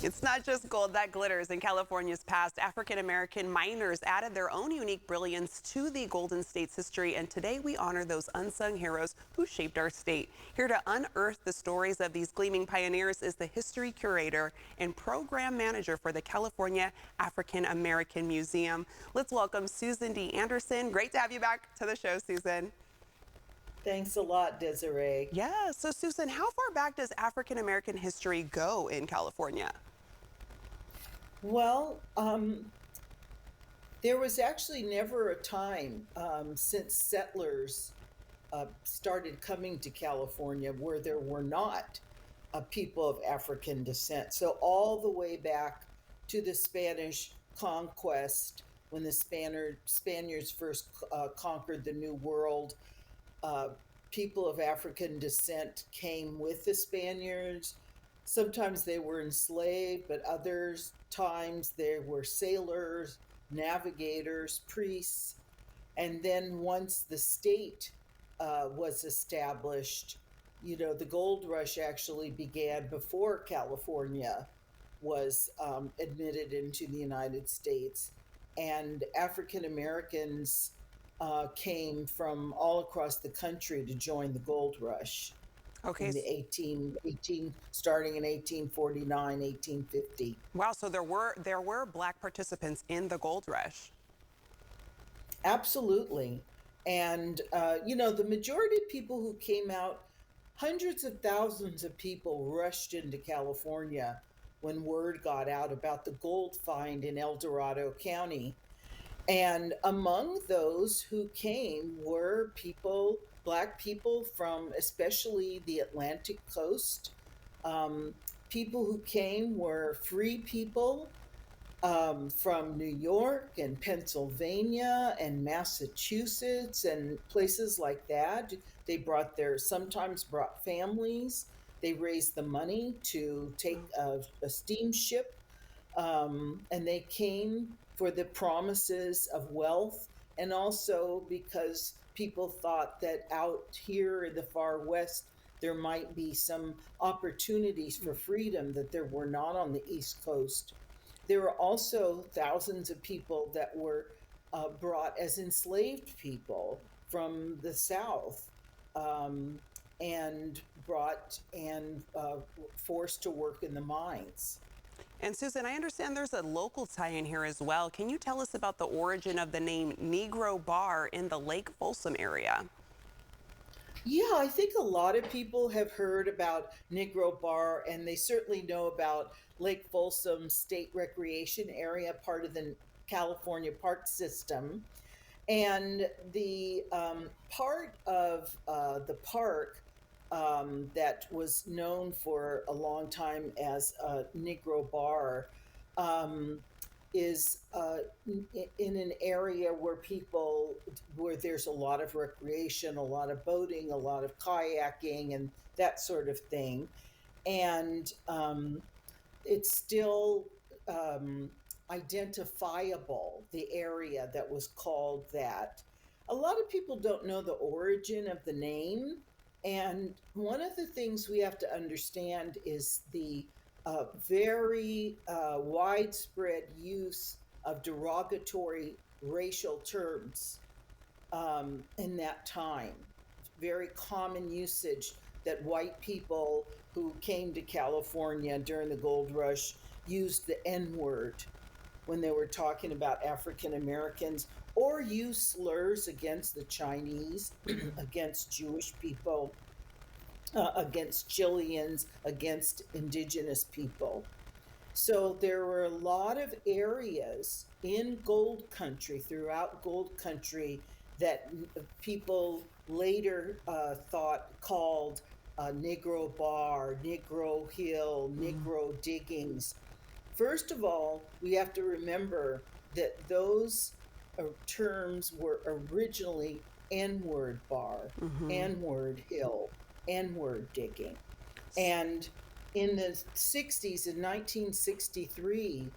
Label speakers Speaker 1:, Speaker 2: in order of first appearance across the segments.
Speaker 1: It's not just gold that glitters. In California's past, African American miners added their own unique brilliance to the Golden State's history, and today we honor those unsung heroes who shaped our state. Here to unearth the stories of these gleaming pioneers is the history curator and program manager for the California African American Museum. Let's welcome Susan D. Anderson. Great to have you back to the show, Susan.
Speaker 2: Thanks a lot, Desiree.
Speaker 1: Yeah, so Susan, how far back does African American history go in California?
Speaker 2: Well, there was actually never a time since settlers started coming to California where there were not people of African descent. So, all the way back to the Spanish conquest, when the Spaniards first conquered the New World, uh, people of African descent came with the Spaniards. Sometimes they were enslaved, but others times they were sailors, navigators, priests. And then once the state was established, the gold rush actually began before California was admitted into the United States. And African Americans came from all across the country to join the gold rush
Speaker 1: Okay.
Speaker 2: in the 18, starting in 1849, 1850.
Speaker 1: Wow, so there were Black participants in the gold rush.
Speaker 2: Absolutely. And, the majority of people who came out, hundreds of thousands of people rushed into California when word got out about the gold find in El Dorado County. And among those who came were Black people from especially the Atlantic coast. Um, People who came were free people from New York and Pennsylvania and Massachusetts and places like that. They sometimes brought families. They raised the money to take a steamship, and they came for the promises of wealth, and also because people thought that out here in the far west there might be some opportunities for freedom that there were not on the East Coast. There were also thousands of people that were brought as enslaved people from the South, um, and brought and forced to work in the mines.
Speaker 1: And Susan, I understand there's a local tie-in here as well. Can you tell us about the origin of the name Negro Bar in the Lake Folsom area?
Speaker 2: Yeah, I think a lot of people have heard about Negro Bar, and they certainly know about Lake Folsom State Recreation Area, part of the California Park System. And the part of the park that was known for a long time as Negro Bar um, is in an area where there's a lot of recreation, a lot of boating, a lot of kayaking, and that sort of thing. And it's still identifiable, the area that was called that. A lot of people don't know the origin of the name. And one of the things we have to understand is the very widespread use of derogatory racial terms in that time. Very common usage that white people who came to California during the gold rush used the N word when they were talking about African Americans, or used slurs against the Chinese, against Jewish people, against Chileans, against indigenous people. So there were a lot of areas in gold country, throughout gold country, that people later called Negro Bar, Negro Hill, Negro Diggings. First of all, we have to remember that those terms were originally N word bar, N word hill, N word digging. And in the 60s, in 1963,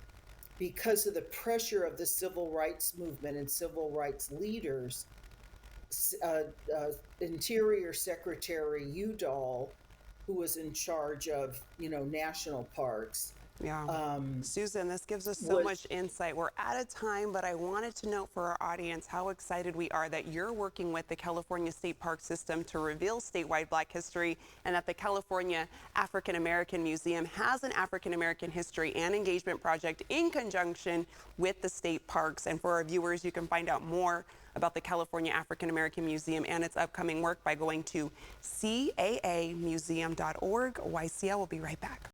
Speaker 2: because of the pressure of the civil rights movement and civil rights leaders, Interior Secretary Udall, who was in charge of, national parks,
Speaker 1: Yeah. Susan, this gives us so
Speaker 2: was
Speaker 1: much insight. We're out of time, but I wanted to note for our audience how excited we are that you're working with the California State Park System to reveal statewide Black history, and that the California African American Museum has an African American history and engagement project in conjunction with the state parks. And for our viewers, you can find out more about the California African American Museum and its upcoming work by going to caamuseum.org. YCL will be right back.